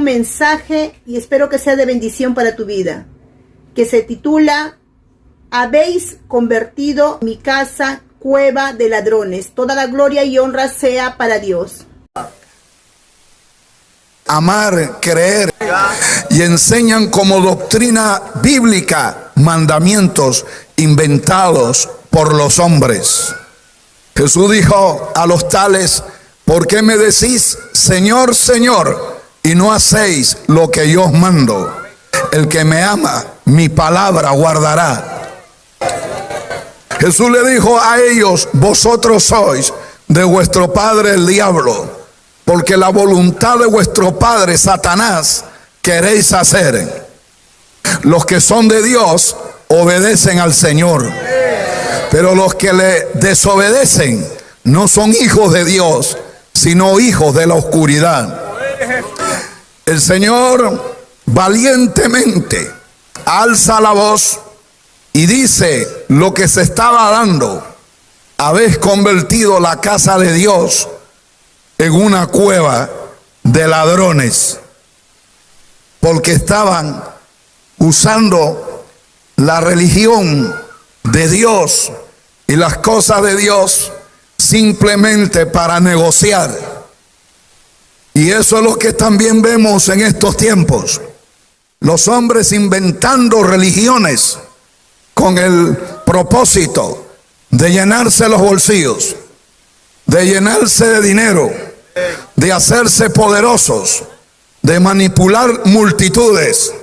mensaje y espero que sea de bendición para tu vida, que se titula Habéis convertido mi casa cueva de ladrones. Toda la gloria y honra sea para Dios. Amar, creer, y enseñan como doctrina bíblica mandamientos inventados por los hombres. Jesús dijo a los tales: ¿por qué me decís Señor, Señor, y no hacéis lo que yo os mando? El que me ama, mi palabra guardará. Jesús le dijo a ellos: vosotros sois de vuestro padre el diablo, porque la voluntad de vuestro padre Satanás queréis hacer. Los que son de Dios obedecen al Señor, pero los que le desobedecen no son hijos de Dios, sino hijos de la oscuridad. El Señor valientemente alza la voz y dice lo que se estaba dando: habéis convertido la casa de Dios en una cueva de ladrones, porque estaban usando la religión de Dios y las cosas de Dios simplemente para negociar. Y eso es lo que también vemos en estos tiempos: los hombres inventando religiones con el propósito de llenarse los bolsillos, de llenarse de dinero, de hacerse poderosos, de manipular multitudes.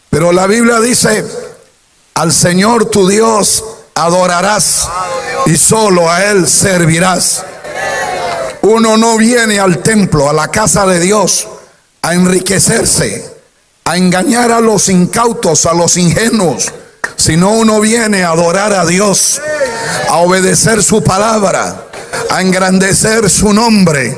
Pero la Biblia dice: al Señor tu Dios adorarás y solo a Él servirás. Uno no viene al templo, a la casa de Dios, a enriquecerse, a engañar a los incautos, a los ingenuos, sino uno viene a adorar a Dios, a obedecer su palabra, a engrandecer su nombre,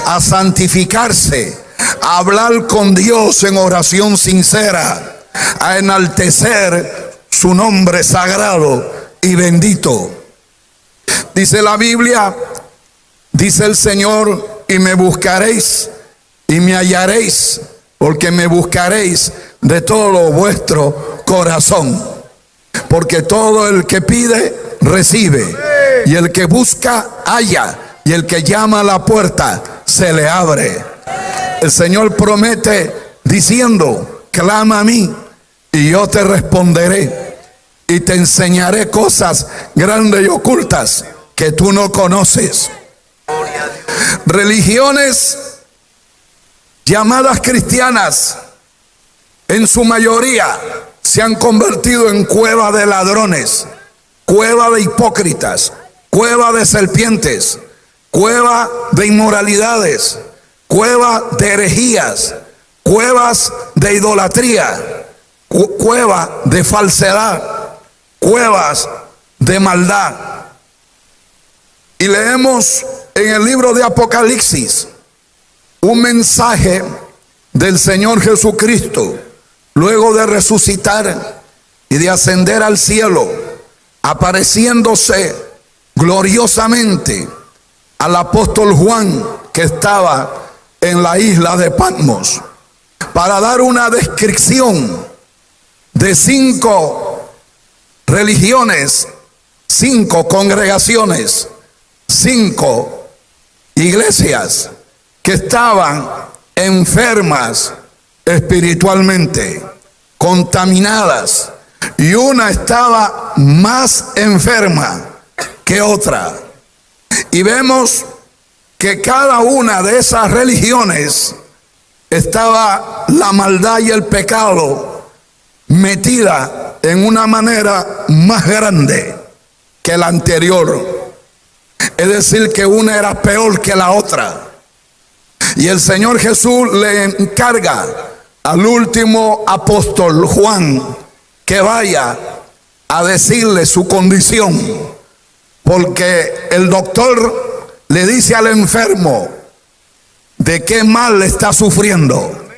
a santificarse, a hablar con Dios en oración sincera, a enaltecer su nombre sagrado y bendito. Dice la Biblia, dice el Señor: y me buscaréis y me hallaréis, porque me buscaréis de todo vuestro corazón. Porque todo el que pide, recibe, y el que busca, halla, y el que llama a la puerta, se le abre. El Señor promete diciendo: clama a mí y yo te responderé y te enseñaré cosas grandes y ocultas que tú no conoces. Religiones llamadas cristianas, en su mayoría se han convertido en cueva de ladrones, cueva de hipócritas, cueva de serpientes, cueva de inmoralidades, cueva de herejías, cuevas de idolatría, cueva de falsedad, cuevas de maldad. Y leemos en el libro de Apocalipsis un mensaje del Señor Jesucristo, luego de resucitar y de ascender al cielo, apareciéndose gloriosamente al apóstol Juan, que estaba en la isla de Patmos, para dar una descripción de 5 religiones, 5 congregaciones, 5 iglesias que estaban enfermas espiritualmente, contaminadas, y una estaba más enferma que otra. Y vemos que cada una de esas religiones estaba la maldad y el pecado metida en una manera más grande que la anterior. Es decir, que una era peor que la otra. Y el Señor Jesús le encarga al último apóstol Juan que vaya a decirle su condición, porque el doctor le dice al enfermo de qué mal está sufriendo,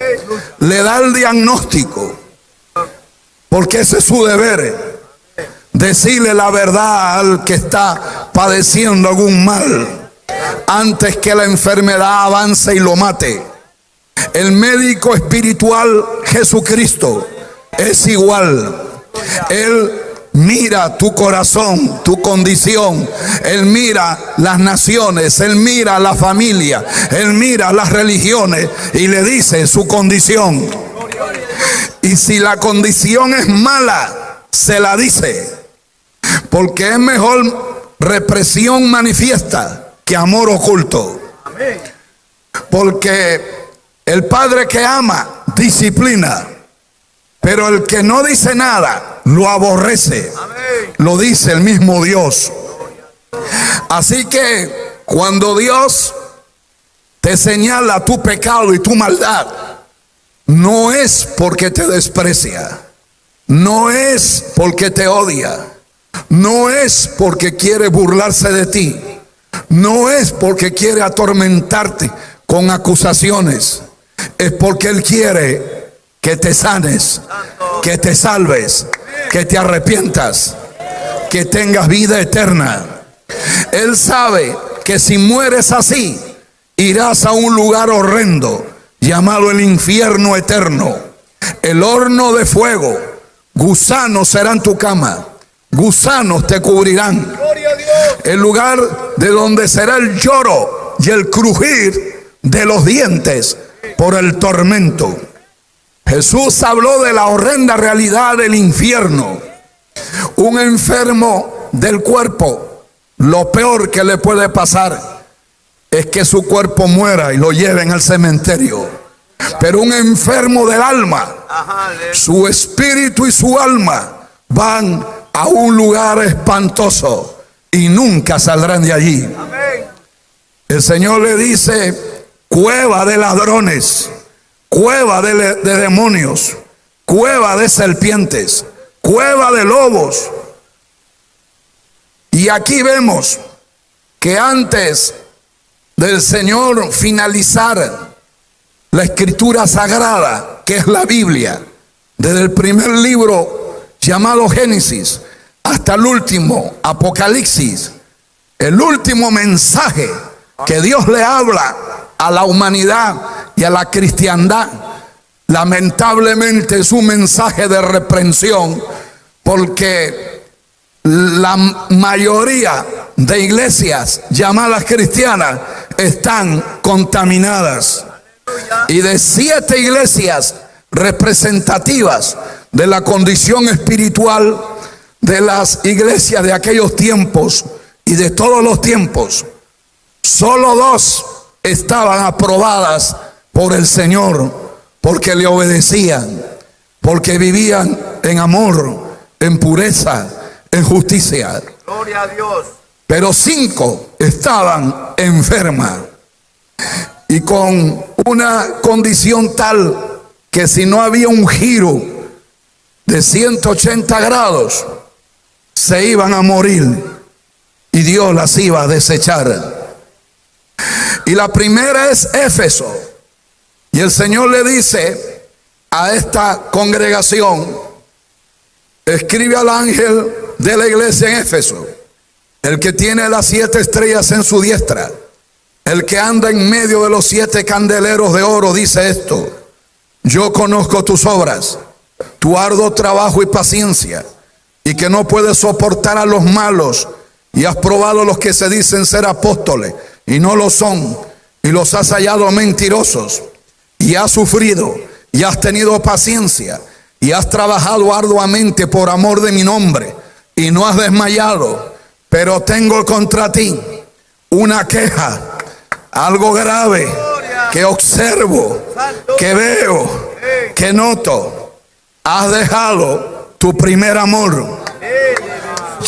le da el diagnóstico, porque ese es su deber, decirle la verdad al que está padeciendo algún mal antes que la enfermedad avance y lo mate. El médico espiritual Jesucristo es igual. Él mira tu corazón, tu condición. Él mira las naciones, Él mira la familia, Él mira las religiones y le dice su condición. Y si la condición es mala, se la dice. Porque es mejor represión manifiesta que amor oculto. Porque el padre que ama disciplina, pero el que no dice nada lo aborrece. Lo dice el mismo Dios. Así que cuando Dios te señala tu pecado y tu maldad, no es porque te desprecia, no es porque te odia, no es porque quiere burlarse de ti, no es porque quiere atormentarte con acusaciones. Es porque Él quiere que te sanes, que te salves, que te arrepientas, que tengas vida eterna. Él sabe que si mueres así, irás a un lugar horrendo llamado el infierno eterno, el horno de fuego. Gusanos serán tu cama, gusanos te cubrirán. El lugar de donde será el lloro y el crujir de los dientes por el tormento. Jesús habló de la horrenda realidad del infierno. Un enfermo del cuerpo, lo peor que le puede pasar es que su cuerpo muera y lo lleven al cementerio. Pero un enfermo del alma, su espíritu y su alma van a un lugar espantoso y nunca saldrán de allí. El Señor le dice: cueva de ladrones, cueva de demonios, cueva de serpientes, cueva de lobos. Y aquí vemos que antes del Señor finalizar la escritura sagrada, que es la Biblia, desde el primer libro llamado Génesis hasta el último, Apocalipsis, el último mensaje que Dios le habla a la humanidad y a la cristiandad, lamentablemente es un mensaje de reprensión, porque la mayoría de iglesias llamadas cristianas están contaminadas. Y de 7 iglesias representativas de la condición espiritual de las iglesias de aquellos tiempos y de todos los tiempos, solo 2 estaban aprobadas por el Señor, porque le obedecían, porque vivían en amor, en pureza, en justicia. Gloria a Dios. Pero 5 estaban enfermas y con una condición tal que si no había un giro de 180 grados, se iban a morir y Dios las iba a desechar. Y la primera es Éfeso. Y el Señor le dice a esta congregación: escribe al ángel de la iglesia en Éfeso, el que tiene las 7 estrellas en su diestra, el que anda en medio de los 7 candeleros de oro, dice esto: yo conozco tus obras, tu arduo trabajo y paciencia, y que no puedes soportar a los malos, y has probado a los que se dicen ser apóstoles y no lo son, y los has hallado mentirosos, y has sufrido y has tenido paciencia y has trabajado arduamente por amor de mi nombre y no has desmayado. Pero tengo contra ti una queja, algo grave que observo, que veo, que noto: has dejado tu primer amor.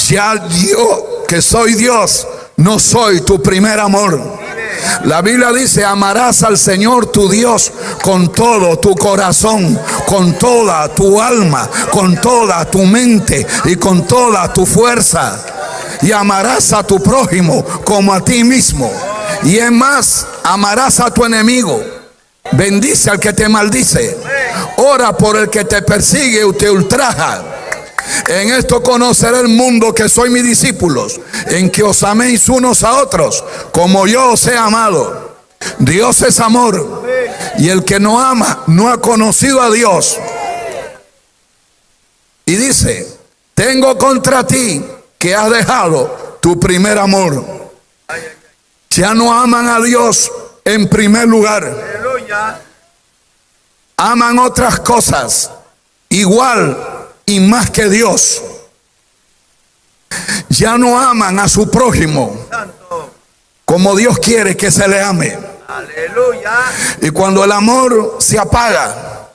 Ya yo, que soy Dios, no soy tu primer amor. La Biblia dice: amarás al Señor tu Dios con todo tu corazón, con toda tu alma, con toda tu mente y con toda tu fuerza. Y amarás a tu prójimo como a ti mismo. Y es más, amarás a tu enemigo. Bendice al que te maldice. Ora por el que te persigue y te ultraja. En esto conocerá el mundo que sois mis discípulos, en que os améis unos a otros como yo os he amado. Dios es amor, Y el que no ama no ha conocido a Dios. Y dice, tengo contra ti que has dejado tu primer amor. Ya no aman a Dios en primer lugar. Aman otras cosas igual y más que Dios. Ya no aman a su prójimo como Dios quiere que se le ame. Aleluya. Y cuando el amor se apaga,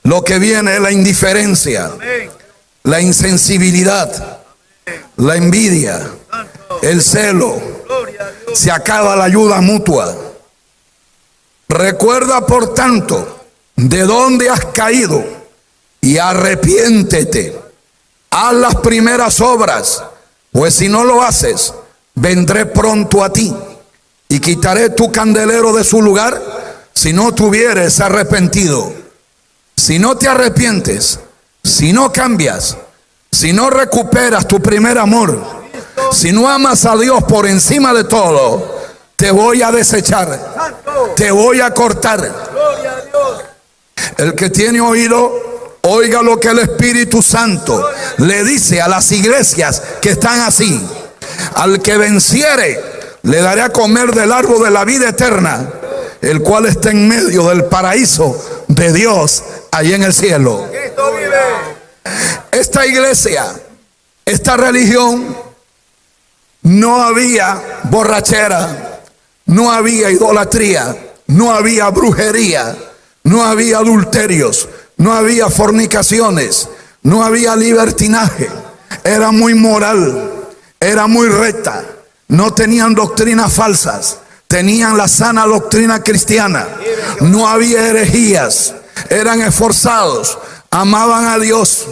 lo que viene es la indiferencia, Amén. la insensibilidad, la envidia, el celo. Gloria a Dios. Se acaba la ayuda mutua. Recuerda, por tanto, de dónde has caído y arrepiéntete. Haz las primeras obras, pues si no lo haces, vendré pronto a ti y quitaré tu candelero de su lugar si no te hubieres arrepentido. Si no te arrepientes, si no cambias, si no recuperas tu primer amor, si no amas a Dios por encima de todo, te voy a desechar, Santo. te voy a cortar. Gloria a Dios. El que tiene oído, oiga lo que el Espíritu Santo le dice a las iglesias que están así. Al que venciere, le daré a comer del árbol de la vida eterna, el cual está en medio del paraíso de Dios, ahí en el cielo. Cristo vive. Esta iglesia, esta religión, no había borrachera, no había idolatría, no había brujería, no había adulterios, no había fornicaciones, no había libertinaje. Era muy moral, era muy recta, no tenían doctrinas falsas, tenían la sana doctrina cristiana, no había herejías, eran esforzados, amaban a Dios,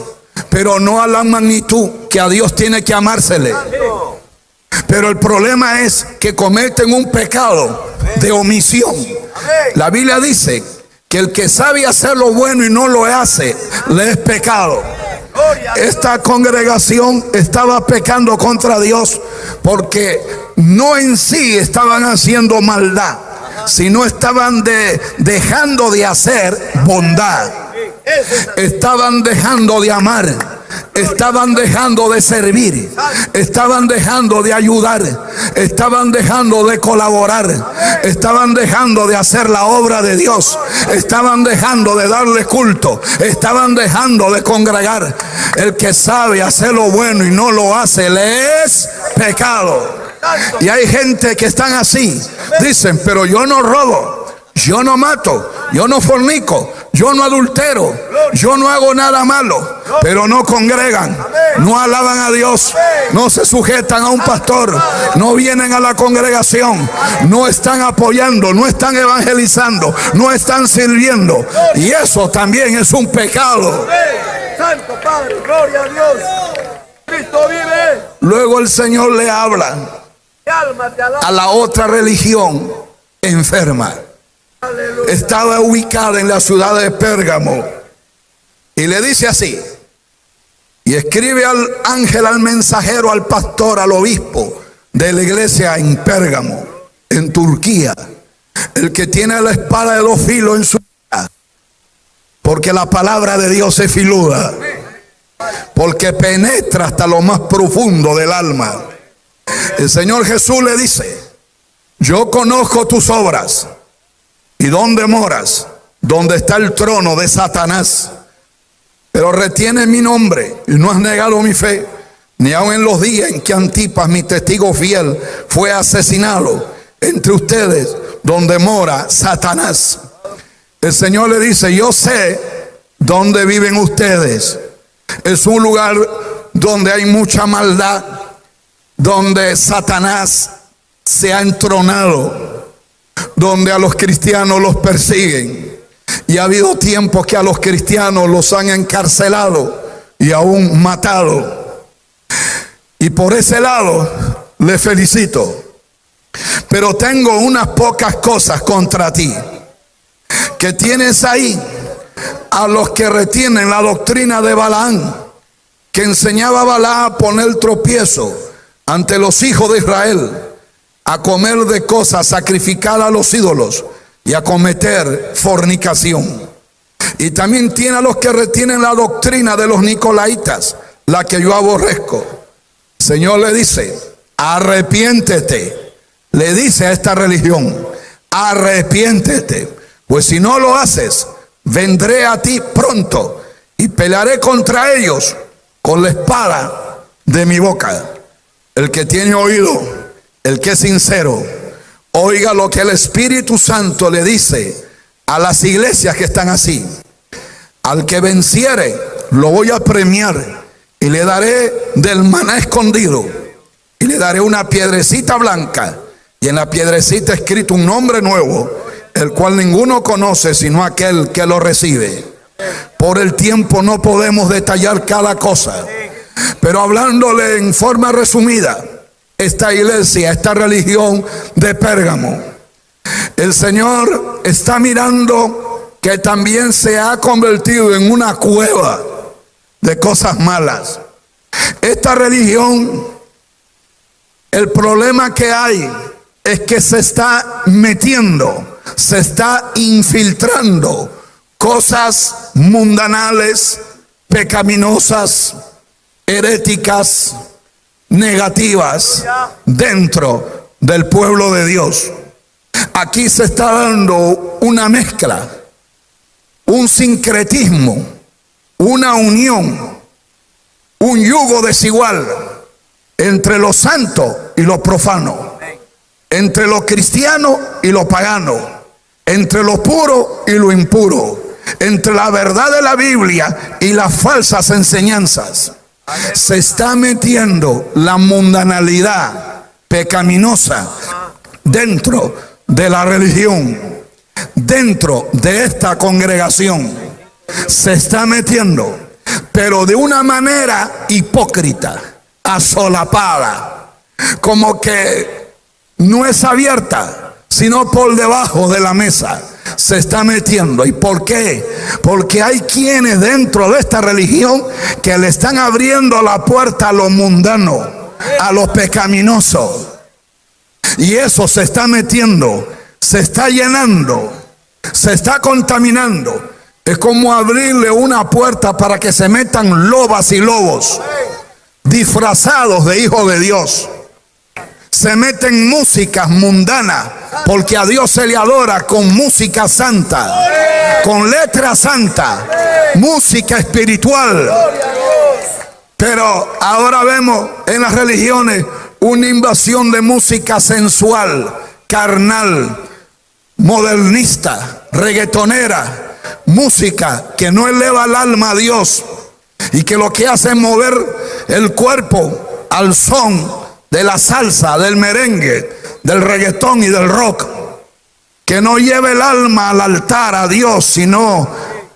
pero no a la magnitud que a Dios tiene que amársele. Santo. Pero el problema es que cometen un pecado de omisión. La Biblia dice que el que sabe hacer lo bueno y no lo hace, le es pecado. Gloria a Dios. Esta congregación estaba pecando contra Dios porque no en sí estaban haciendo maldad, sino estaban dejando de hacer bondad. Estaban dejando de amar, estaban dejando de servir, estaban dejando de ayudar, estaban dejando de colaborar, estaban dejando de hacer la obra de Dios, estaban dejando de darle culto, estaban dejando de congregar. El que sabe hacer lo bueno y no lo hace, le es pecado. Y hay gente que están así, dicen, pero yo no robo, yo no mato, yo no fornico, yo no adultero, yo no hago nada malo, pero no congregan, no alaban a Dios, no se sujetan a un pastor, no vienen a la congregación, no están apoyando, no están evangelizando, no están sirviendo. Y eso también es un pecado. Santo Padre, gloria a Dios. Cristo vive. Luego el Señor le habla Mi alma te alaba. a la otra religión enferma. Aleluya. Estaba ubicada en la ciudad de Pérgamo y le dice así, y escribe al ángel, al mensajero, al pastor, al obispo de la iglesia en Pérgamo, en Turquía, el que tiene la espada de dos filos en su mano, porque la palabra de Dios es filuda, porque penetra hasta lo más profundo del alma. El Señor Jesús le dice, yo conozco tus obras y dónde moras, donde está el trono de Satanás, pero retienes mi nombre y no has negado mi fe, ni aun en los días en que Antipas, mi testigo fiel, fue asesinado entre ustedes, donde mora Satanás. El Señor le dice, yo sé dónde viven ustedes. Es un lugar donde hay mucha maldad, donde Satanás se ha entronado, donde a los cristianos los persiguen. Y ha habido tiempos que a los cristianos los han encarcelado y aún matado. Y por ese lado le felicito. Pero tengo unas pocas cosas contra ti. Que tienes ahí a los que retienen la doctrina de Balaam, que enseñaba a Balaam a poner tropiezo ante los hijos de Israel, a comer de cosas sacrificadas a los ídolos y a cometer fornicación. Y también tiene a los que retienen la doctrina de los nicolaitas, la que yo aborrezco. El Señor le dice, arrepiéntete. Le dice a esta religión, arrepiéntete, pues si no lo haces, vendré a ti pronto y pelearé contra ellos con la espada de mi boca. El que tiene oído, el que es sincero, oiga lo que el Espíritu Santo le dice a las iglesias que están así. Al que venciere, lo voy a premiar y le daré del maná escondido y le daré una piedrecita blanca y en la piedrecita escrito un nombre nuevo, el cual ninguno conoce sino aquel que lo recibe. Por el tiempo no podemos detallar cada cosa, pero hablándole en forma resumida, esta iglesia, esta religión de Pérgamo, el Señor está mirando que también se ha convertido en una cueva de cosas malas. Esta religión, el problema que hay es que se está metiendo, se está infiltrando cosas mundanales, pecaminosas, heréticas, negativas dentro del pueblo de Dios. Aquí se está dando una mezcla, un sincretismo, una unión, un yugo desigual entre lo santo y lo profano, entre lo cristiano y lo pagano, entre lo puro y lo impuro, entre la verdad de la Biblia y las falsas enseñanzas. Se está metiendo la mundanalidad pecaminosa dentro de la religión, dentro de esta congregación. Se está metiendo, pero de una manera hipócrita, asolapada, como que no es abierta, sino por debajo de la mesa se está metiendo. ¿Y por qué? Porque hay quienes dentro de esta religión que le están abriendo la puerta a lo mundano, a lo pecaminoso. Y eso se está metiendo, se está llenando, se está contaminando. Es como abrirle una puerta para que se metan lobas y lobos disfrazados de hijos de Dios. Se meten músicas mundanas, porque a Dios se le adora con música santa, con letra santa, música espiritual. Pero ahora vemos en las religiones una invasión de música sensual, carnal, modernista, reggaetonera, música que no eleva el alma a Dios y que lo que hace es mover el cuerpo al son de la salsa, del merengue, del reggaetón y del rock, que no lleva el alma al altar a Dios, sino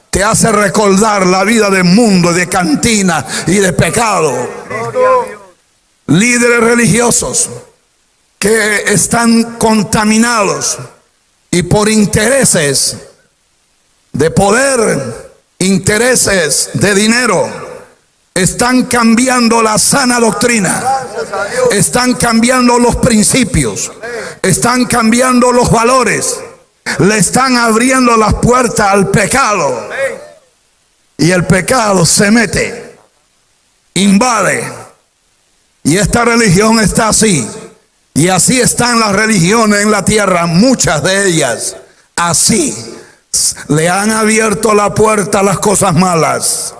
te hace recordar la vida del mundo, de cantina y de pecado. Líderes religiosos que están contaminados y por intereses de poder, intereses de dinero, están cambiando la sana doctrina, están cambiando los principios, están cambiando los valores, le están abriendo las puertas al pecado. Y el pecado se mete, invade. Y esta religión está así. Y así están las religiones en la tierra, muchas de ellas. Así le han abierto la puerta a las cosas malas.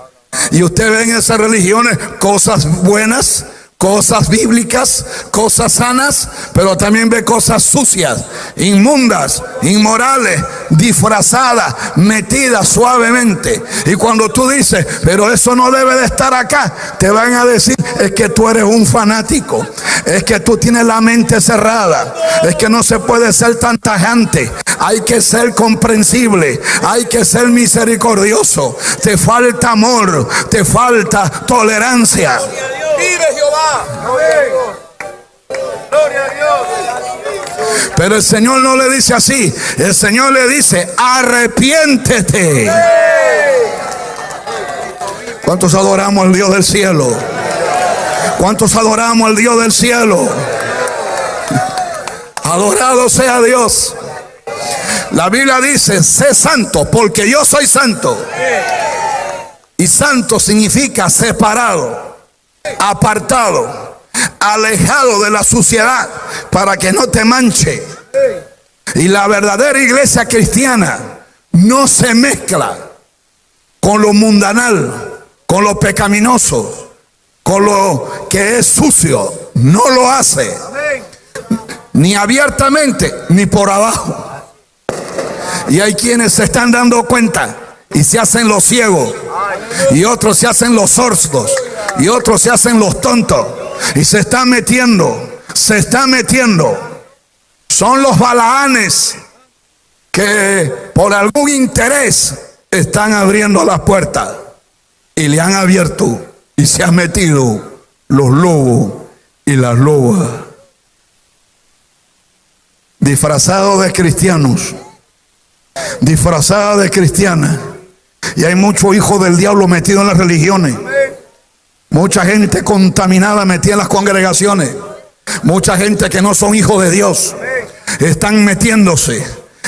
Y usted ve en esas religiones cosas buenas, cosas bíblicas, cosas sanas, pero también ve cosas sucias, inmundas, inmorales, disfrazadas, metidas suavemente. Y cuando tú dices, pero eso no debe de estar acá, te van a decir, es que tú eres un fanático, es que tú tienes la mente cerrada, es que no se puede ser tan tajante, hay que ser comprensible, hay que ser misericordioso, te falta amor, te falta tolerancia. Vive Jehová. Gloria a Dios. Pero el Señor no le dice así. El Señor le dice, arrepiéntete. ¿Cuántos adoramos al Dios del cielo? ¿Cuántos adoramos al Dios del cielo? Adorado sea Dios. La Biblia dice, sé santo porque yo soy santo. Y santo significa separado, apartado, alejado de la suciedad para que no te manche. Y la verdadera iglesia cristiana no se mezcla con lo mundanal, con lo pecaminoso, con lo que es sucio. No lo hace, ni abiertamente ni por abajo. Y hay quienes se están dando cuenta y se hacen los ciegos, y otros se hacen los sordos, y otros se hacen los tontos, y se están metiendo. Son los balaanes que por algún interés están abriendo las puertas, y le han abierto y se han metido los lobos y las lobas disfrazados de cristianos, disfrazadas de cristianas. Y hay muchos hijos del diablo metidos en las religiones, mucha gente contaminada metida en las congregaciones, mucha gente que no son hijos de Dios. Están metiéndose,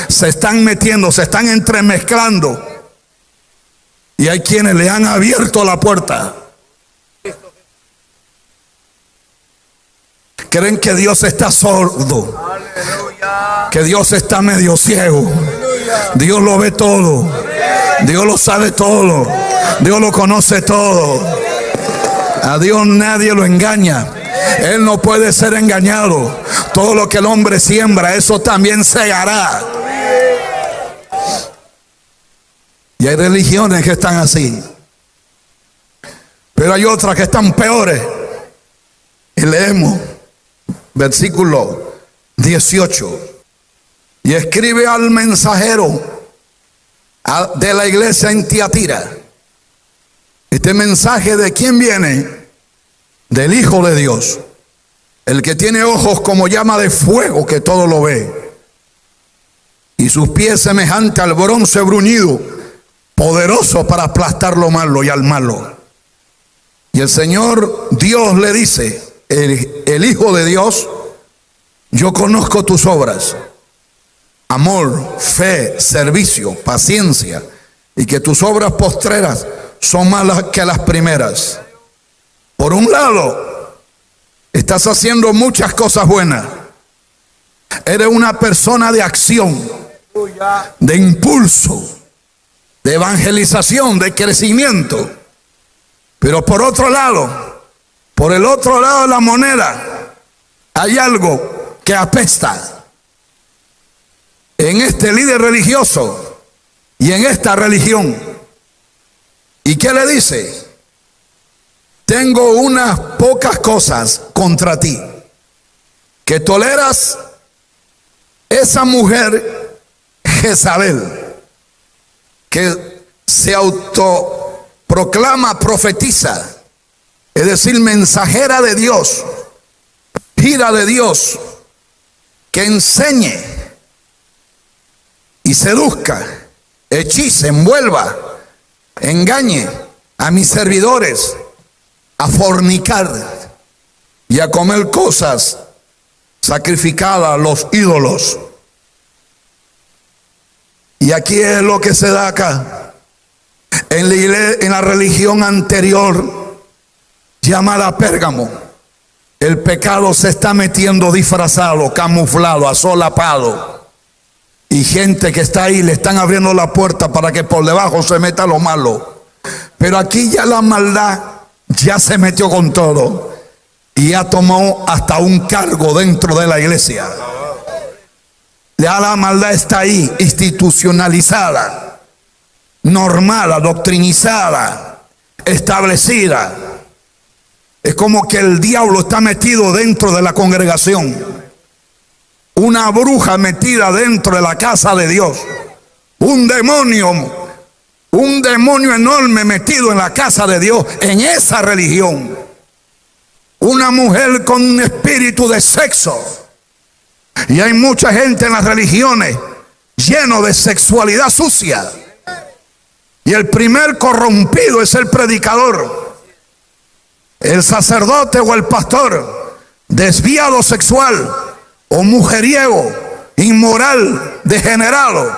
se están entremezclando, y hay quienes le han abierto la puerta. Creen que Dios está sordo, que Dios está medio ciego. Dios lo ve todo, Dios lo sabe todo, Dios lo conoce todo. A Dios nadie lo engaña, Él no puede ser engañado. Todo lo que el hombre siembra, eso también segará. Y hay religiones que están así, pero hay otras que están peores. Y leemos versículo 18. Y escribe al mensajero de la iglesia en Tiatira. Este mensaje, ¿de quién viene? Del Hijo de Dios, el que tiene ojos como llama de fuego, que todo lo ve, y sus pies semejantes al bronce bruñido, poderoso para aplastar lo malo y al malo. Y el Señor Dios le dice, el Hijo de Dios: yo conozco tus obras, amor, fe, servicio, paciencia, y que tus obras postreras son malas que las primeras. Por un lado, estás haciendo muchas cosas buenas. Eres una persona de acción, de impulso, de evangelización, de crecimiento. Pero por otro lado, por el otro lado de la moneda, hay algo que apesta en este líder religioso y en esta religión. ¿Y qué le dice? Tengo unas pocas cosas contra ti, que toleras esa mujer Jezabel, que se autoproclama profetisa, es decir, mensajera de Dios, gira de Dios, que enseñe y seduzca, hechice, envuelva, engañe a mis servidores a fornicar y a comer cosas sacrificadas a los ídolos. Y aquí es lo que se da acá. En la religión anterior, llamada Pérgamo, el pecado se está metiendo disfrazado, camuflado, asolapado. Y gente que está ahí le están abriendo la puerta para que por debajo se meta lo malo. Pero aquí ya la maldad ya se metió con todo y ya tomó hasta un cargo dentro de la iglesia. Ya la maldad está ahí, institucionalizada, normada, doctrinizada, establecida. Es como que el diablo está metido dentro de la congregación. Una bruja metida dentro de la casa de Dios. Un demonio enorme metido en la casa de Dios, en esa religión. Una mujer con un espíritu de sexo. Y hay mucha gente en las religiones lleno de sexualidad sucia. Y el primer corrompido es el predicador, el sacerdote o el pastor, desviado sexual o mujeriego, inmoral, degenerados.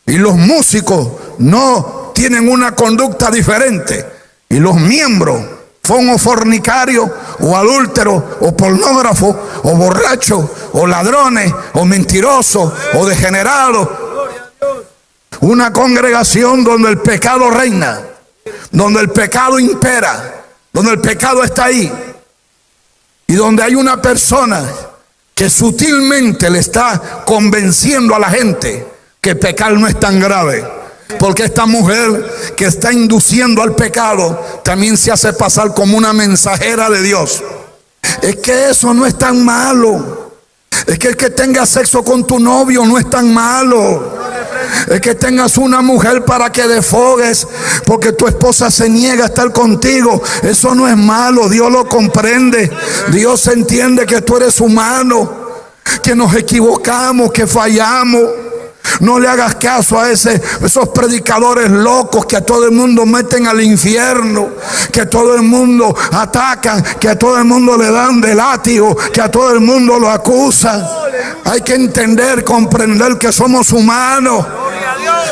Y los músicos no tienen una conducta diferente. Y los miembros son o fornicarios, o adúlteros, o pornógrafos, o borrachos, o ladrones, o mentirosos, o degenerados. Una congregación donde el pecado reina, donde el pecado impera, donde el pecado está ahí. Y donde hay una persona que sutilmente le está convenciendo a la gente que pecar no es tan grave. Porque esta mujer que está induciendo al pecado también se hace pasar como una mensajera de Dios. Es que eso no es tan malo. Es que el que tenga sexo con tu novio no es tan malo. Es que tengas una mujer para que desfogues porque tu esposa se niega a estar contigo. Eso no es malo. Dios lo comprende. Dios entiende que tú eres humano, que nos equivocamos, que fallamos. No le hagas caso a esos predicadores locos que a todo el mundo meten al infierno, que a todo el mundo atacan, que a todo el mundo le dan de látigo, que a todo el mundo lo acusan. Hay que entender, comprender que somos humanos.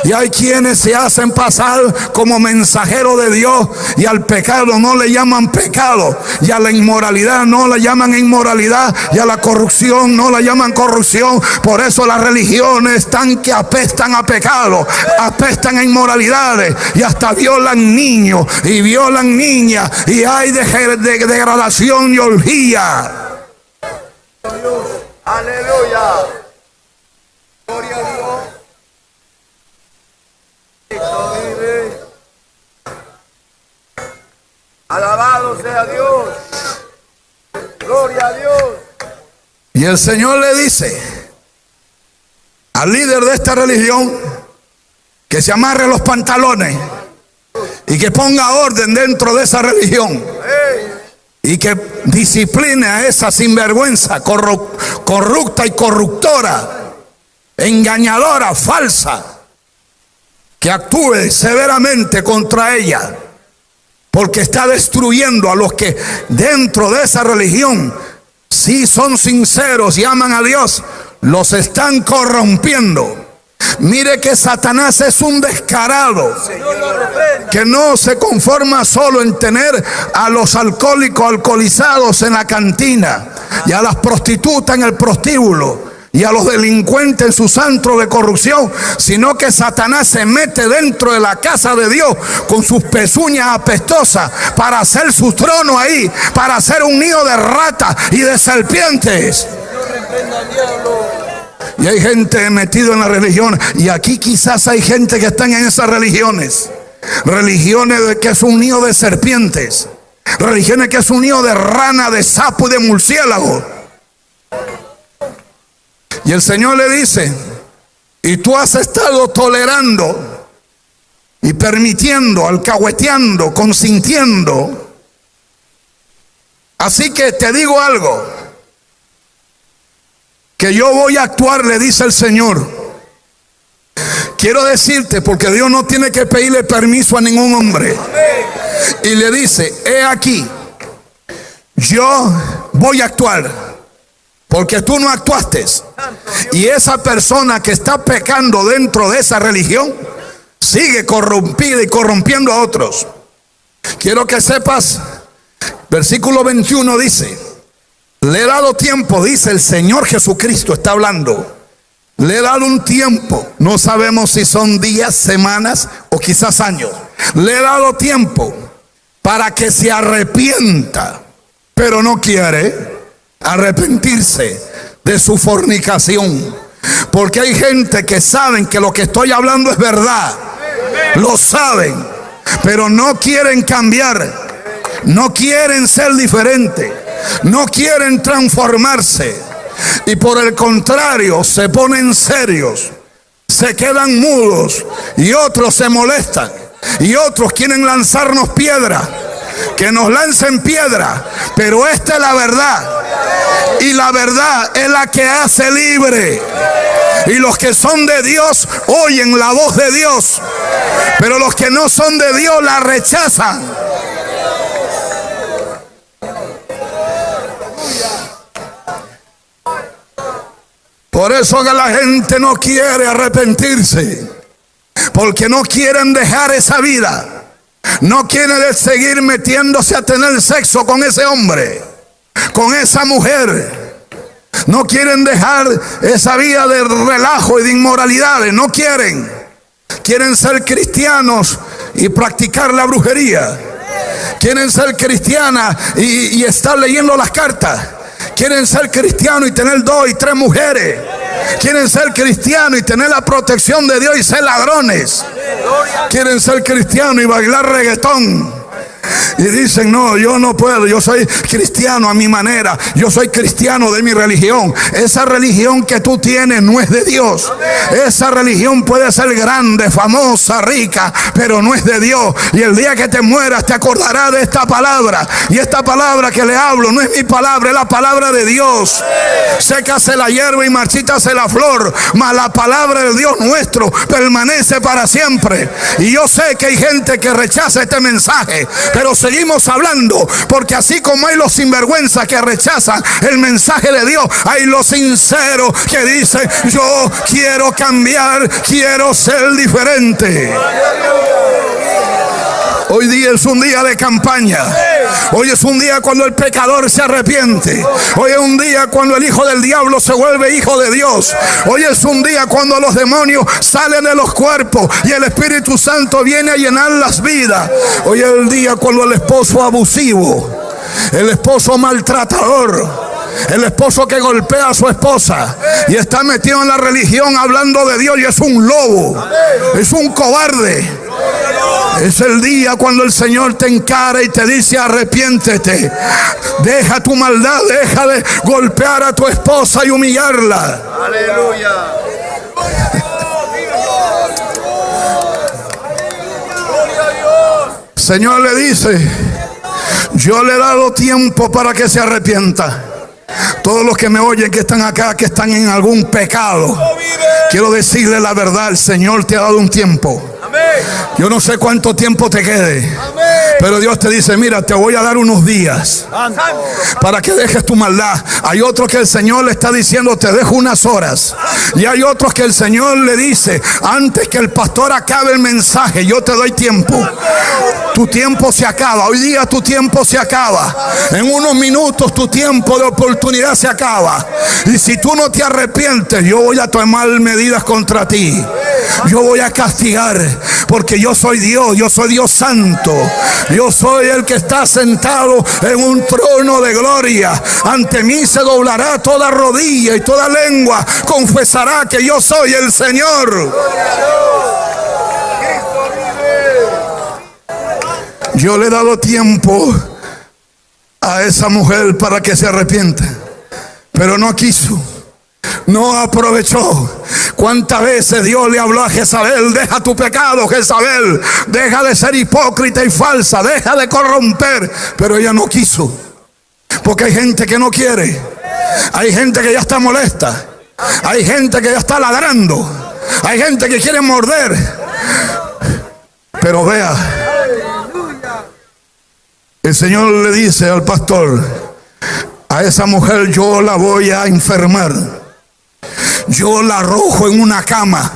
Y hay quienes se hacen pasar como mensajeros de Dios y al pecado no le llaman pecado, y a la inmoralidad no la llaman inmoralidad, y a la corrupción no la llaman corrupción. Por eso las religiones están que apestan a pecado, apestan a inmoralidades y hasta violan niños y violan niñas, y hay degradación y orgía. Aleluya. Gloria a Dios. Cristo vive. Alabado sea Dios. Gloria a Dios. Y el Señor le dice al líder de esta religión que se amarre los pantalones y que ponga orden dentro de esa religión y que discipline a esa sinvergüenza corrupta y corruptora, engañadora, falsa, que actúe severamente contra ella, porque está destruyendo a los que dentro de esa religión sí son sinceros y aman a Dios. Los están corrompiendo. Mire que Satanás es un descarado que no se conforma solo en tener a los alcohólicos alcoholizados en la cantina y a las prostitutas en el prostíbulo y a los delincuentes en sus antros de corrupción, sino que Satanás se mete dentro de la casa de Dios con sus pezuñas apestosas para hacer su trono ahí, para hacer un nido de ratas y de serpientes. Y hay gente metida en la religión, y aquí quizás hay gente que están en esas religiones de que es un nido de serpientes, religiones que es un nido de rana, de sapo y de murciélago. Y el Señor le dice: y tú has estado tolerando y permitiendo, alcahueteando, consintiendo. Así que te digo algo, que yo voy a actuar, le dice el Señor. Quiero decirte, porque Dios no tiene que pedirle permiso a ningún hombre. Y le dice: he aquí, yo voy a actuar, porque tú no actuaste. Y esa persona que está pecando dentro de esa religión sigue corrompida y corrompiendo a otros. Quiero que sepas, versículo 21 dice: le he dado tiempo, dice el Señor Jesucristo, está hablando. Le he dado un tiempo, no sabemos si son días, semanas o quizás años. Le he dado tiempo para que se arrepienta, pero no quiere arrepentirse de su fornicación. Porque hay gente que saben que lo que estoy hablando es verdad, lo saben, pero no quieren cambiar, no quieren ser diferentes, no quieren transformarse, y por el contrario se ponen serios, se quedan mudos, y otros se molestan, y otros quieren lanzarnos piedras. Que nos lancen piedra, pero esta es la verdad, y la verdad es la que hace libre. Y los que son de Dios oyen la voz de Dios, pero los que no son de Dios la rechazan. Por eso que la gente no quiere arrepentirse, porque no quieren dejar esa vida. No quieren seguir metiéndose a tener sexo con ese hombre, con esa mujer. No quieren dejar esa vida de relajo y de inmoralidades. No quieren. Quieren ser cristianos y practicar la brujería. Quieren ser cristianas y estar leyendo las cartas. Quieren ser cristianos y tener 2 y 3 mujeres. Quieren ser cristianos y tener la protección de Dios y ser ladrones. Quieren ser cristianos y bailar reggaetón. Y dicen, no, yo no puedo, yo soy cristiano a mi manera, yo soy cristiano de mi religión. Esa religión que tú tienes no es de Dios. Esa religión puede ser grande, famosa, rica, pero no es de Dios. Y el día que te mueras te acordarás de esta palabra. Y esta palabra que le hablo no es mi palabra, es la palabra de Dios. Sécase la hierba y marchítase la flor, mas la palabra de Dios nuestro permanece para siempre. Y yo sé que hay gente que rechaza este mensaje, pero seguimos hablando, porque así como hay los sinvergüenzas que rechazan el mensaje de Dios, hay los sinceros que dicen, yo quiero cambiar, quiero ser diferente. Hoy día es un día de campaña. Hoy es un día cuando el pecador se arrepiente. Hoy es un día cuando el hijo del diablo se vuelve hijo de Dios. Hoy es un día cuando los demonios salen de los cuerpos y el Espíritu Santo viene a llenar las vidas. Hoy es el día cuando el esposo abusivo, el esposo maltratador, el esposo que golpea a su esposa y está metido en la religión hablando de Dios y es un lobo, es un cobarde. Es el día cuando el Señor te encara y te dice, arrepiéntete, deja tu maldad, deja de golpear a tu esposa y humillarla. Aleluya. Señor le dice, yo le he dado tiempo para que se arrepienta. Todos los que me oyen, que están acá, que están en algún pecado, quiero decirle la verdad, el Señor te ha dado un tiempo. Yo no sé cuánto tiempo te quede, pero Dios te dice, mira, te voy a dar unos días para que dejes tu maldad. Hay otros que el Señor le está diciendo, te dejo unas horas. Y hay otros que el Señor le dice, antes que el pastor acabe el mensaje, yo te doy tiempo. Tu tiempo se acaba. Hoy día tu tiempo se acaba. En unos minutos tu tiempo de oportunidad se acaba. Y si tú no te arrepientes, yo voy a tomar medidas contra ti. Yo voy a castigar, porque yo soy Dios santo. Yo soy el que está sentado en un trono de gloria. Ante mí se doblará toda rodilla y toda lengua confesará que yo soy el Señor. Yo le he dado tiempo a esa mujer para que se arrepienta, pero no quiso. No aprovechó. ¿Cuántas veces Dios le habló a Jezabel? Deja tu pecado, Jezabel. Deja de ser hipócrita y falsa. Deja de corromper. Pero ella no quiso. Porque hay gente que no quiere. Hay gente que ya está molesta. Hay gente que ya está ladrando. Hay gente que quiere morder. Pero vea, el Señor le dice al pastor, a esa mujer yo la voy a enfermar. Yo la arrojo en una cama.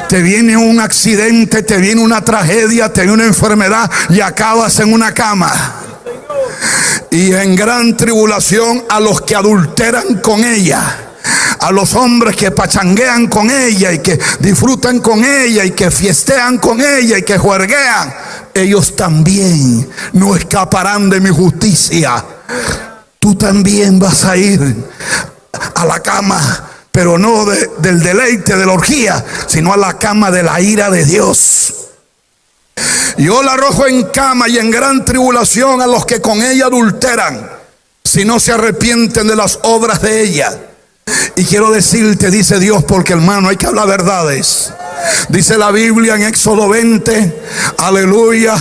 Te viene un accidente, te viene una tragedia, te viene una enfermedad y acabas en una cama. Y en gran tribulación a los que adulteran con ella, a los hombres que pachanguean con ella y que disfrutan con ella y que fiestean con ella y que juerguean, ellos también no escaparán de mi justicia. Tú también vas a ir a la cama, pero no del deleite, de la orgía, sino a la cama de la ira de Dios. Yo la arrojo en cama y en gran tribulación a los que con ella adulteran, si no se arrepienten de las obras de ella. Y quiero decirte, dice Dios, porque hermano, hay que hablar verdades. Dice la Biblia en Éxodo 20, aleluya,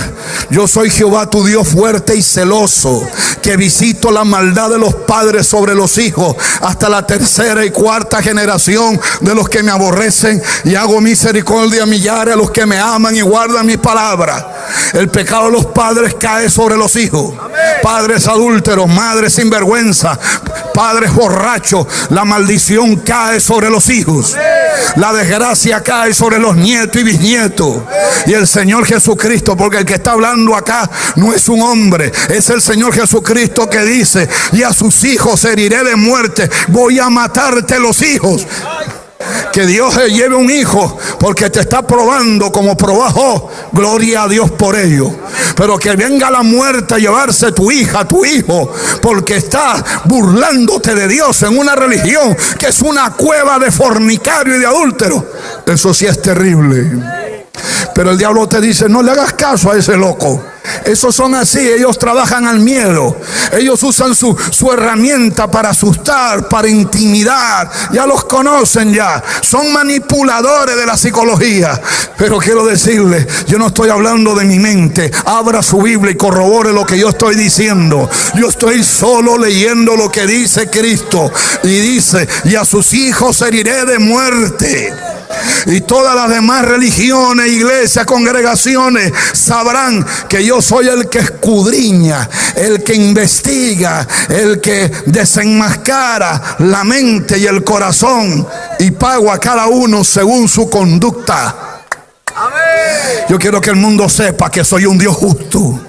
yo soy Jehová tu Dios fuerte y celoso, que visito la maldad de los padres sobre los hijos hasta la tercera y cuarta generación de los que me aborrecen, y hago misericordia a millares a los que me aman y guardan mi palabra. El pecado de los padres cae sobre los hijos. Padres adúlteros, madres sinvergüenza, padres borrachos. La maldición cae sobre los hijos. La desgracia cae sobre los nietos y bisnietos. Y el Señor Jesucristo, porque el que está hablando acá no es un hombre, es el Señor Jesucristo que dice: y a sus hijos heriré de muerte, voy a matarte los hijos. Que Dios se lleve un hijo porque te está probando como probó a Job. Gloria a Dios por ello. Pero que venga la muerte a llevarse tu hija, tu hijo, porque estás burlándote de Dios en una religión que es una cueva de fornicario y de adúltero. Eso sí es terrible. Pero el diablo te dice: no le hagas caso a ese loco. Esos son así, ellos trabajan al miedo. Ellos usan su herramienta para asustar, para intimidar. Ya los conocen ya. Son manipuladores de la psicología. Pero quiero decirle, yo no estoy hablando de mi mente. Abra su Biblia y corrobore lo que yo estoy diciendo. Yo estoy solo leyendo lo que dice Cristo. Y dice: y a sus hijos heriré de muerte. Y todas las demás religiones, iglesias, congregaciones sabrán que yo soy el que escudriña, el que investiga, el que desenmascara la mente y el corazón, y pago a cada uno según su conducta. Yo quiero que el mundo sepa que soy un Dios justo,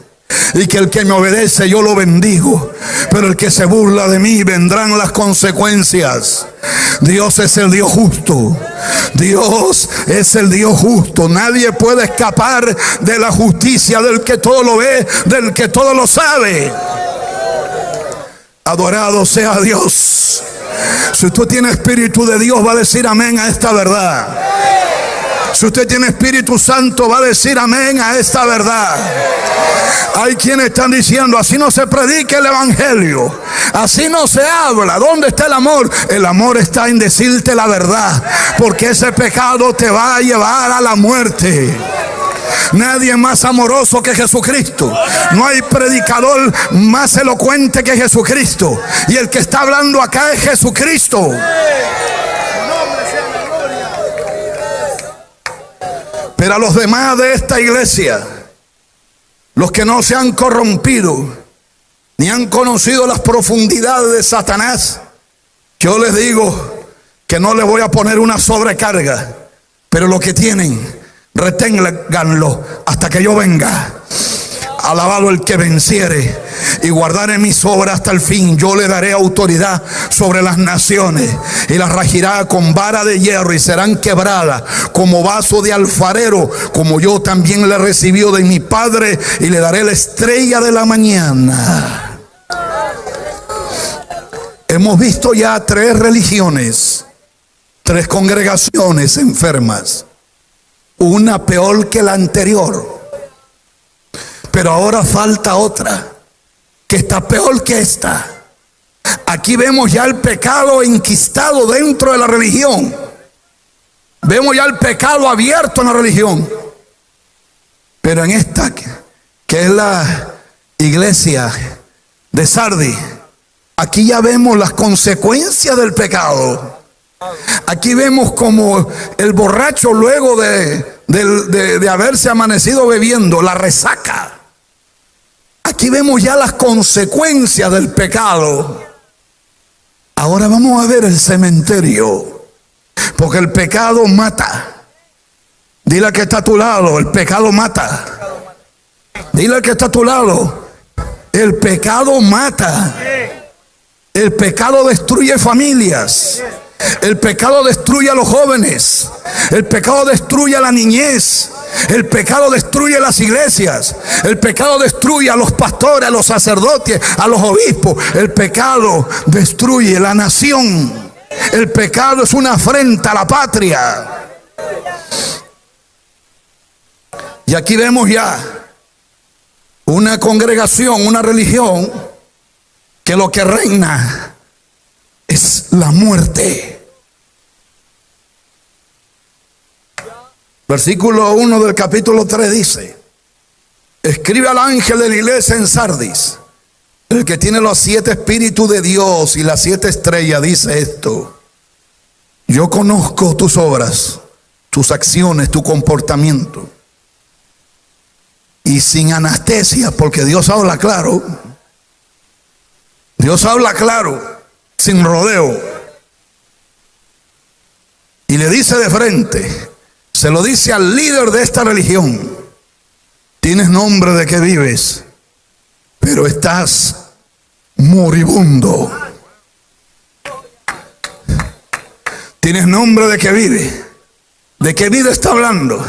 y que el que me obedece yo lo bendigo, pero el que se burla de mí vendrán las consecuencias. Dios es el Dios justo. Dios es el Dios justo. Nadie puede escapar de la justicia del que todo lo ve, del que todo lo sabe. Adorado sea Dios. Si usted tiene espíritu de Dios, va a decir amén a esta verdad. Si usted tiene Espíritu Santo, va a decir amén a esta verdad. Hay quienes están diciendo: así no se predica el evangelio, así no se habla. ¿Dónde está el amor? El amor está en decirte la verdad, porque ese pecado te va a llevar a la muerte. Nadie más amoroso que Jesucristo. No hay predicador más elocuente que Jesucristo. Y el que está hablando acá es Jesucristo. Pero a los demás de esta iglesia, los que no se han corrompido ni han conocido las profundidades de Satanás, yo les digo que no les voy a poner una sobrecarga, pero lo que tienen, reténganlo hasta que yo venga. Alabado el que venciere y guardare mis obras hasta el fin. Yo le daré autoridad sobre las naciones y las regirá con vara de hierro, y serán quebradas como vaso de alfarero, como yo también le he recibido de mi Padre, y le daré la estrella de la mañana. Hemos visto ya 3 religiones, 3 congregaciones enfermas, una peor que la anterior. Pero ahora falta otra que está peor que esta. Aquí vemos ya el pecado enquistado dentro de la religión. Vemos ya el pecado abierto en la religión. Pero en esta, que es la iglesia de Sardis, aquí ya vemos las consecuencias del pecado. Aquí vemos como el borracho, luego de haberse amanecido bebiendo, la resaca. Aquí vemos ya las consecuencias del pecado. Ahora vamos a ver el cementerio, porque el pecado mata. Dile al que está a tu lado: el pecado mata. Dile al que está a tu lado: el pecado mata. El pecado destruye familias. El pecado destruye a los jóvenes. El pecado destruye a la niñez. El pecado destruye las iglesias. El pecado destruye a los pastores, a los sacerdotes, a los obispos. El pecado destruye la nación. El pecado es una afrenta a la patria. Y aquí vemos ya una congregación, una religión, que lo que reina es la muerte. Versículo 1 del capítulo 3 dice: escribe al ángel de la iglesia en Sardis, el que tiene los 7 espíritus de Dios y las 7 estrellas, dice esto: yo conozco tus obras, tus acciones, tu comportamiento. y sin anestesia, porque Dios habla claro. Dios habla claro, sin rodeo. Y le dice de frente, se lo dice al líder de esta religión: tienes nombre de que vives, pero estás moribundo. Tienes nombre de que vive. ¿De qué vida está hablando?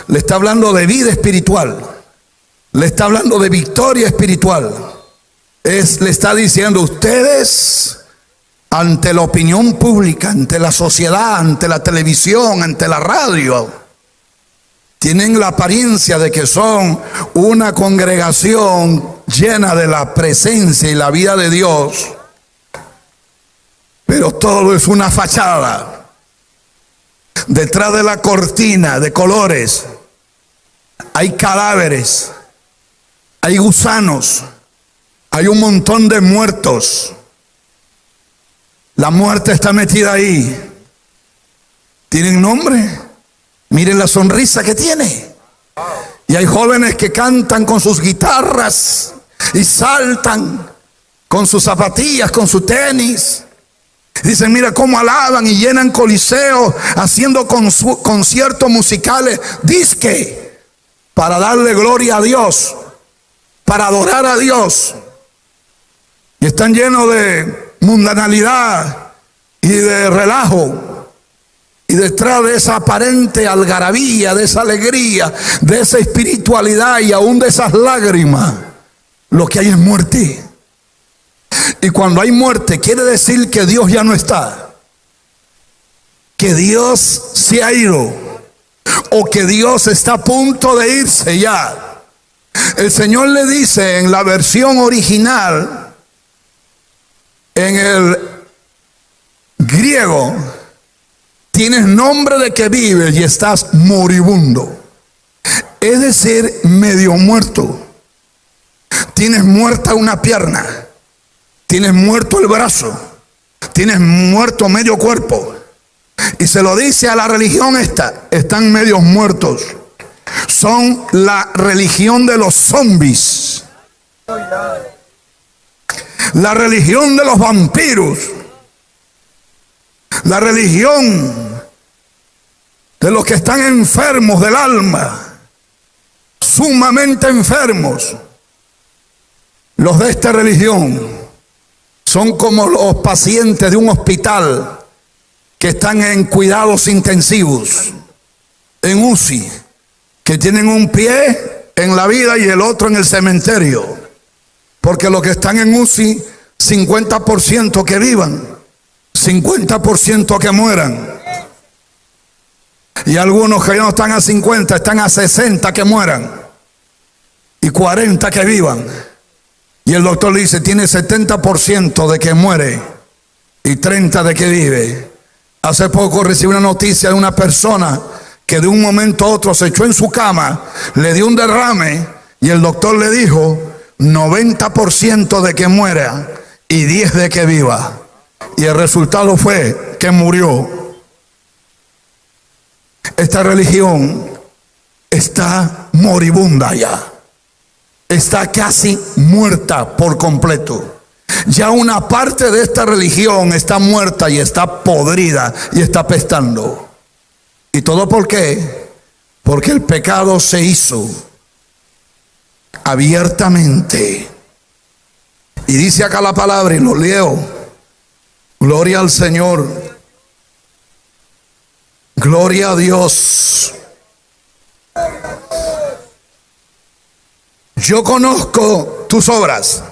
Le está hablando de vida espiritual. Le está hablando de victoria espiritual. Le está diciendo: ustedes, ante la opinión pública, ante la sociedad, ante la televisión, ante la radio, tienen la apariencia de que son una congregación llena de la presencia y la vida de Dios, pero todo es una fachada. Detrás de la cortina de colores hay cadáveres, hay gusanos, hay un montón de muertos. La muerte está metida ahí. ¿Tienen nombre? Miren la sonrisa que tiene. Y hay jóvenes que cantan con sus guitarras y saltan con sus zapatillas, con su tenis. Dicen: mira cómo alaban y llenan coliseos, haciendo conciertos musicales, disque, para darle gloria a Dios, para adorar a Dios. Y están llenos de mundanalidad y de relajo. Y detrás de esa aparente algarabía, de esa alegría, de esa espiritualidad y aún de esas lágrimas, lo que hay es muerte. Y cuando hay muerte, quiere decir que Dios ya no está, que Dios se ha ido, o que Dios está a punto de irse ya. El Señor le dice en la versión original, en el griego: tienes nombre de que vives y estás moribundo. Es decir, medio muerto. Tienes muerta una pierna, tienes muerto el brazo, tienes muerto medio cuerpo. Y se lo dice a la religión esta: están medios muertos. Son la religión de los zombies, la religión de los vampiros, la religión de los que están enfermos del alma, sumamente enfermos. Los de esta religión son como los pacientes de un hospital que están en cuidados intensivos, en UCI, que tienen un pie en la vida y el otro en el cementerio. Porque los que están en UCI, 50% que vivan, 50% que mueran. Y algunos que ya no están a 50, están a 60 que mueran, y 40 que vivan. Y el doctor le dice: tiene 70% de que muere y 30% de que vive. Hace poco recibí una noticia de una persona que de un momento a otro se echó en su cama, le dio un derrame y el doctor le dijo: 90% de que muera y 10% de que viva. Y el resultado fue que murió. Esta religión está moribunda ya. Está casi muerta por completo. Ya una parte de esta religión está muerta y está podrida y está apestando. ¿Y todo por qué? Porque el pecado se hizo abiertamente. Y dice acá la palabra, y lo leo: gloria al Señor, gloria a Dios. Yo conozco tus obras,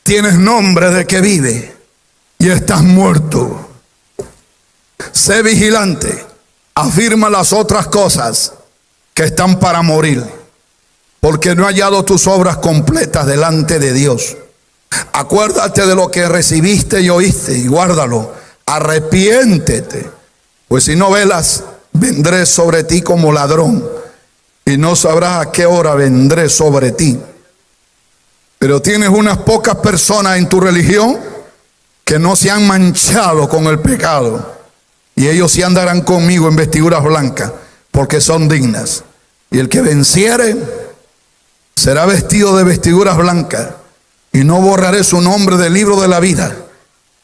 tienes nombre de que vive y estás muerto. Sé vigilante, afirma las otras cosas que están para morir, porque no he hallado tus obras completas delante de Dios. Acuérdate de lo que recibiste y oíste y guárdalo. Arrepiéntete, pues si no velas, vendré sobre ti como ladrón y no sabrás a qué hora vendré sobre ti. Pero tienes unas pocas personas en tu religión que no se han manchado con el pecado, y ellos sí andarán conmigo en vestiduras blancas, porque son dignas. Y el que venciere será vestido de vestiduras blancas, y no borraré su nombre del libro de la vida,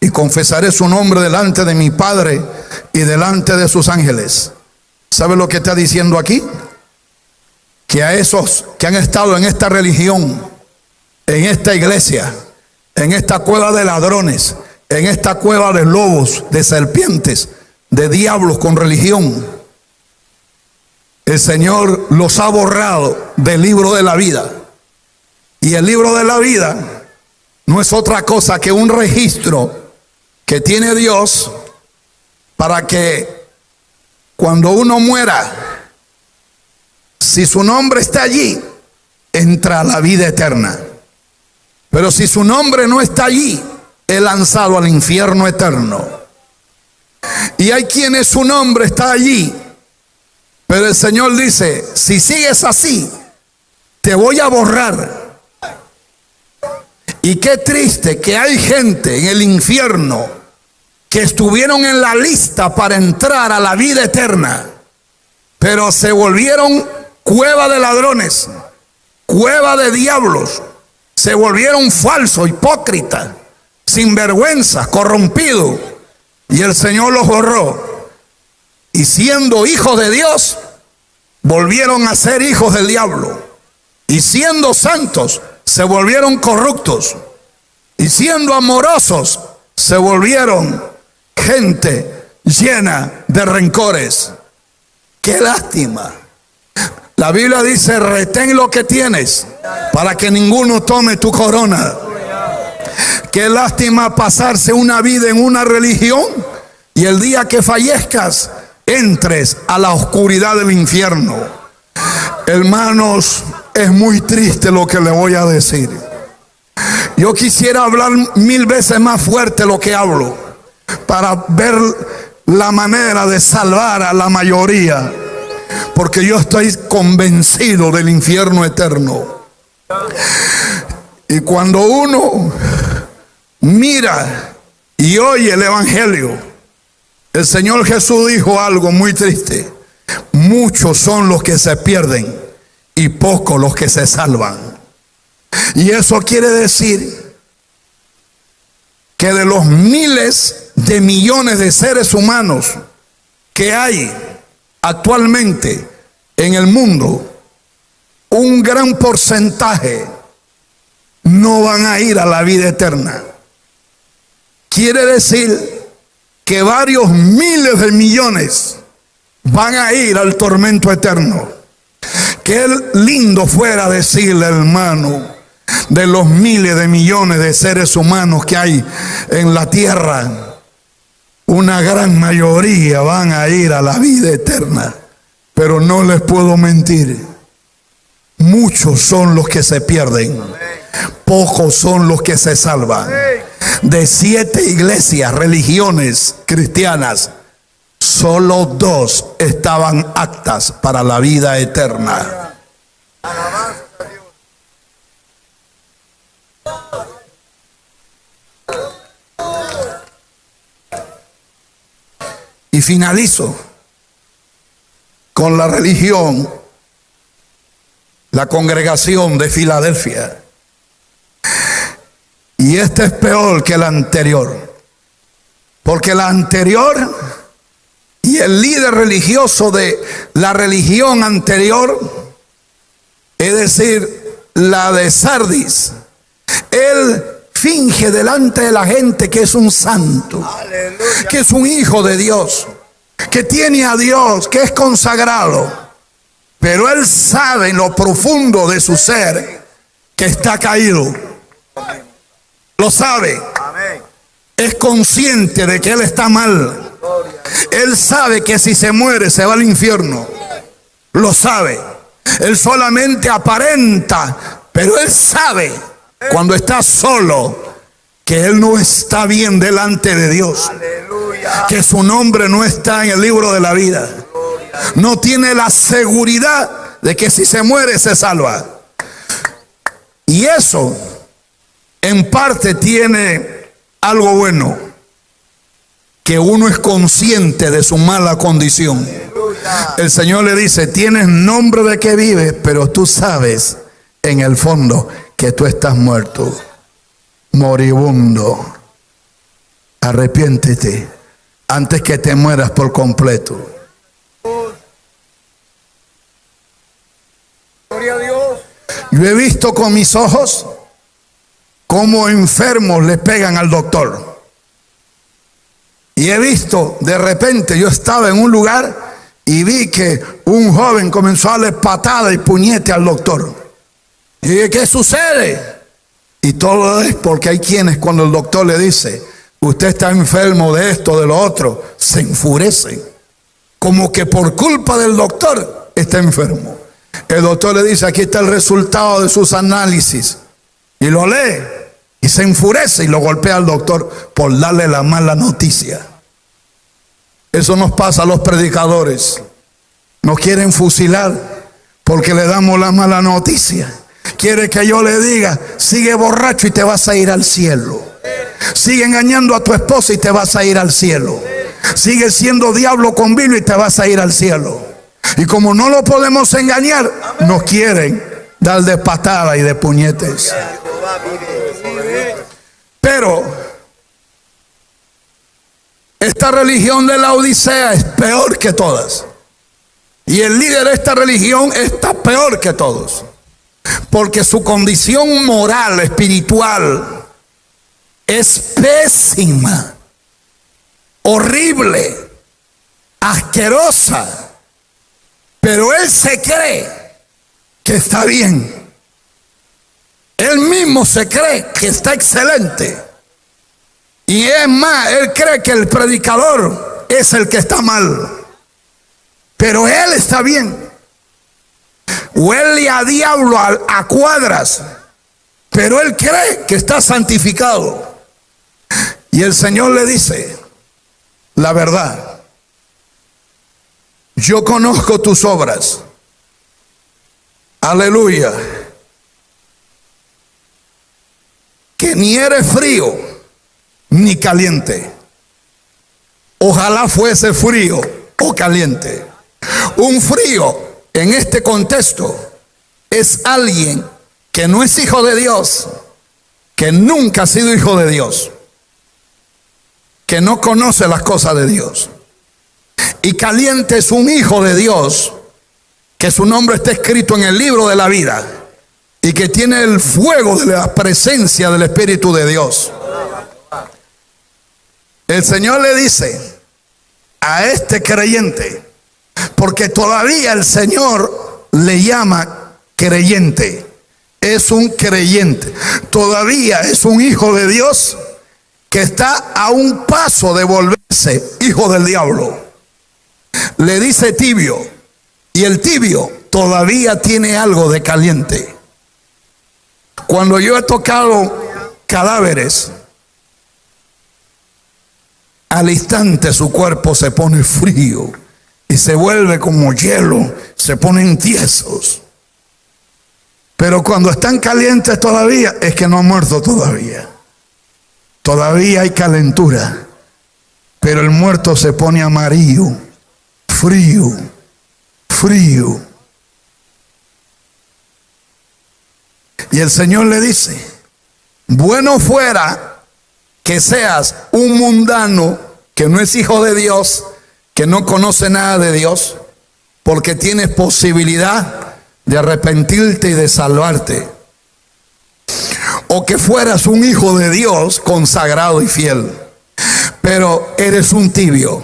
y confesaré su nombre delante de mi Padre y delante de sus ángeles. ¿Sabe lo que está diciendo aquí? Que a esos que han estado en esta religión, en esta iglesia, en esta cueva de ladrones, en esta cueva de lobos, de serpientes, de diablos con religión, el Señor los ha borrado del libro de la vida. Y el libro de la vida no es otra cosa que un registro que tiene Dios para que cuando uno muera, si su nombre está allí, entra a la vida eterna. Pero si su nombre no está allí, es lanzado al infierno eterno. Y hay quienes su nombre está allí, pero el Señor dice, si sigues así, te voy a borrar. Y qué triste que hay gente en el infierno que estuvieron en la lista para entrar a la vida eterna, pero se volvieron cueva de ladrones, cueva de diablos, se volvieron falsos, hipócritas, sinvergüenzas, corrompidos, y el Señor los borró. Y siendo hijos de Dios, volvieron a ser hijos del diablo. Y siendo santos, se volvieron corruptos. Y siendo amorosos, se volvieron gente llena de rencores. ¡Qué lástima! La Biblia dice, retén lo que tienes para que ninguno tome tu corona. Qué lástima pasarse una vida en una religión y el día que fallezcas entres a la oscuridad del infierno. Hermanos, es muy triste lo que le voy a decir. Yo quisiera hablar 1000 veces más fuerte lo que hablo para ver la manera de salvar a la mayoría, porque yo estoy convencido del infierno eterno. Y cuando uno mira y oye el evangelio, el Señor Jesús dijo algo muy triste: muchos son los que se pierden y pocos los que se salvan. Y eso quiere decir que de los miles de millones de seres humanos que hay actualmente en el mundo, un gran porcentaje no van a ir a la vida eterna. Quiere decir que varios miles de millones van a ir al tormento eterno. Qué lindo fuera decirle, hermano, de los miles de millones de seres humanos que hay en la tierra, una gran mayoría van a ir a la vida eterna. Pero no les puedo mentir, muchos son los que se pierden, pocos son los que se salvan. De 7 iglesias, religiones cristianas, solo 2 estaban aptas para la vida eterna. Y finalizo con la religión, la congregación de Filadelfia. Y este es peor que la anterior, porque la anterior y el líder religioso de la religión anterior, es decir, la de Sardis, él finge delante de la gente que es un santo, que es un hijo de Dios, que tiene a Dios, que es consagrado, pero él sabe en lo profundo de su ser que está caído. Lo sabe. Es consciente de que él está mal. Él sabe que si se muere se va al infierno. Lo sabe. Él solamente aparenta, pero él sabe cuando está solo que él no está bien delante de Dios. Que su nombre no está en el libro de la vida. No tiene la seguridad de que si se muere se salva. Y eso en parte tiene algo bueno, que uno es consciente de su mala condición. El Señor le dice, tienes nombre de que vives, pero tú sabes en el fondo que tú estás muerto, moribundo. Arrepiéntete antes que te mueras por completo. Gloria a Dios. Yo he visto con mis ojos cómo enfermos le pegan al doctor. Y he visto, de repente, yo estaba en un lugar y vi que un joven comenzó a darle patada y puñete al doctor. Y dije, ¿qué sucede? Y todo es porque hay quienes cuando el doctor le dice, usted está enfermo de esto, de lo otro, se enfurecen. Como que por culpa del doctor está enfermo. El doctor le dice, aquí está el resultado de sus análisis. Y lo lee y se enfurece y lo golpea al doctor por darle la mala noticia. Eso nos pasa a los predicadores. Nos quieren fusilar porque le damos la mala noticia. Quiere que yo le diga, sigue borracho y te vas a ir al cielo. Sigue engañando a tu esposa y te vas a ir al cielo. Sigue siendo diablo con vino y te vas a ir al cielo. Y como no lo podemos engañar, nos quieren dar de patada y de puñetes. Pero esta religión de la Odisea es peor que todas. Y el líder de esta religión está peor que todos. Porque su condición moral, espiritual, es pésima, horrible, asquerosa. Pero él se cree que está bien. Él mismo se cree que está excelente. Y es más, él cree que el predicador es el que está mal. Pero él está bien. Huele a diablo a cuadras. Pero él cree que está santificado. Y el Señor le dice, la verdad, yo conozco tus obras. Aleluya. Que ni eres frío ni caliente. Ojalá fuese frío o caliente. Un frío en este contexto es alguien que no es hijo de Dios, que nunca ha sido hijo de Dios, que no conoce las cosas de Dios. Y caliente es un hijo de Dios, que su nombre está escrito en el libro de la vida y que tiene el fuego de la presencia del Espíritu de Dios. El Señor le dice a este creyente, porque todavía el Señor le llama creyente, es un creyente, todavía es un hijo de Dios que está a un paso de volverse hijo del diablo. Le dice tibio, y el tibio todavía tiene algo de caliente. Cuando yo he tocado cadáveres, al instante su cuerpo se pone frío y se vuelve como hielo, se ponen tiesos. Pero cuando están calientes todavía, es que no han muerto todavía. Todavía hay calentura, pero el muerto se pone amarillo, frío, frío. Y el Señor le dice, bueno fuera que seas un mundano que no es hijo de Dios, que no conoce nada de Dios, porque tienes posibilidad de arrepentirte y de salvarte. O que fueras un hijo de Dios consagrado y fiel, pero eres un tibio.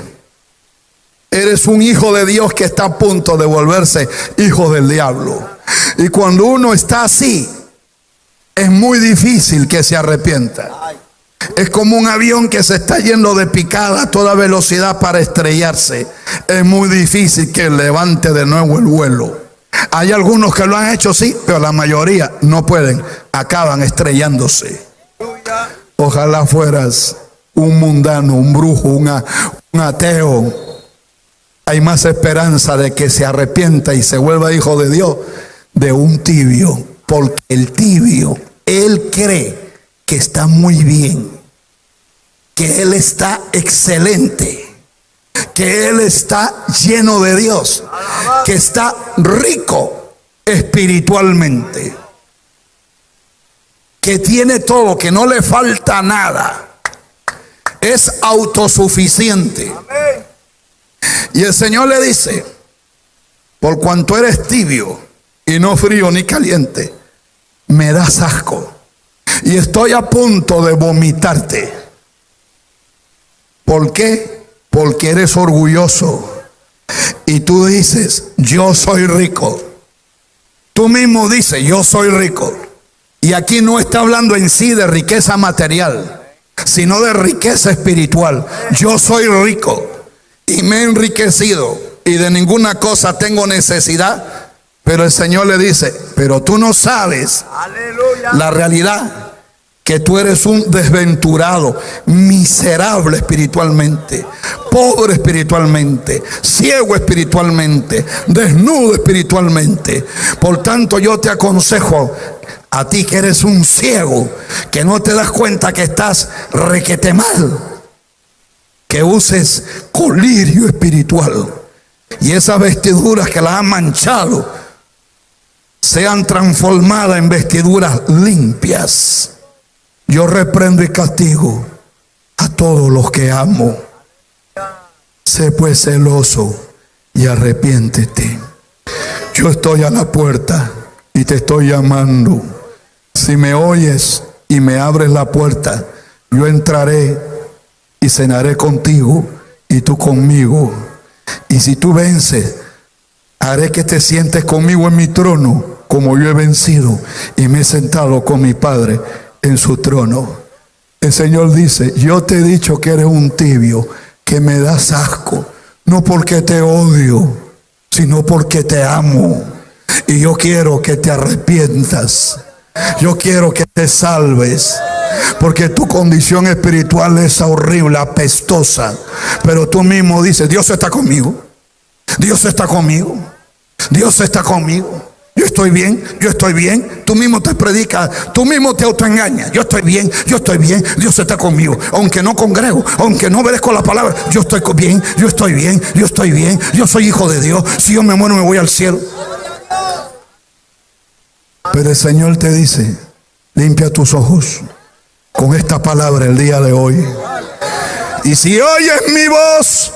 Eres un hijo de Dios que está a punto de volverse hijo del diablo. Y cuando uno está así, es muy difícil que se arrepienta. Es como un avión que se está yendo de picada a toda velocidad para estrellarse. Es muy difícil que levante de nuevo el vuelo. Hay algunos que lo han hecho, sí, pero la mayoría no pueden. Acaban estrellándose. Ojalá fueras un mundano, un brujo, un ateo. Hay más esperanza de que se arrepienta y se vuelva hijo de Dios de un tibio. Porque el tibio, él cree que está muy bien, que él está excelente, que él está lleno de Dios, que está rico espiritualmente. que tiene todo, que no le falta nada. Es autosuficiente. Y el Señor le dice: por cuanto eres tibio y no frío ni caliente, me das asco y estoy a punto de vomitarte. ¿Por qué? Porque eres orgulloso y tú dices: yo soy rico. Tú mismo dices: yo soy rico. Y aquí no está hablando en sí de riqueza material, sino de riqueza espiritual. Yo soy rico y me he enriquecido y de ninguna cosa tengo necesidad. Pero el Señor le dice: pero tú no sabes la realidad, que tú eres un desventurado, miserable espiritualmente, pobre espiritualmente, ciego espiritualmente, desnudo espiritualmente. Por tanto, yo te aconsejo, a ti que eres un ciego, que no te das cuenta que estás requete mal, que uses colirio espiritual y esas vestiduras que las han manchado sean transformadas en vestiduras limpias. Yo reprendo y castigo a todos los que amo. Sé pues celoso y arrepiéntete. Yo estoy a la puerta y te estoy llamando. Si me oyes y me abres la puerta, yo entraré y cenaré contigo y tú conmigo. Y si tú vences, haré que te sientes conmigo en mi trono, como yo he vencido y me he sentado con mi Padre en su trono. El Señor dice: yo te he dicho que eres un tibio, que me das asco, no porque te odio, sino porque te amo. Y yo quiero que te arrepientas. Yo quiero que te salves, porque tu condición espiritual es horrible, apestosa. Pero tú mismo dices: Dios está conmigo. Dios está conmigo. Dios está conmigo. Yo estoy bien, yo estoy bien. Tú mismo te predicas, tú mismo te autoengañas. Yo estoy bien, Dios está conmigo. Aunque no congrego, aunque no obedezco la palabra, yo estoy bien, yo estoy bien, yo estoy bien. Yo soy hijo de Dios. Si yo me muero, me voy al cielo. Pero el Señor te dice: limpia tus ojos con esta palabra el día de hoy. Y si oyes mi voz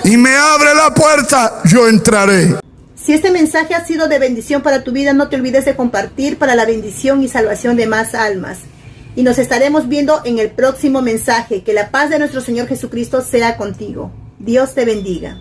y me abre la puerta, yo entraré. Si este mensaje ha sido de bendición para tu vida, no te olvides de compartir para la bendición y salvación de más almas. Y nos estaremos viendo en el próximo mensaje. Que la paz de nuestro Señor Jesucristo sea contigo. Dios te bendiga.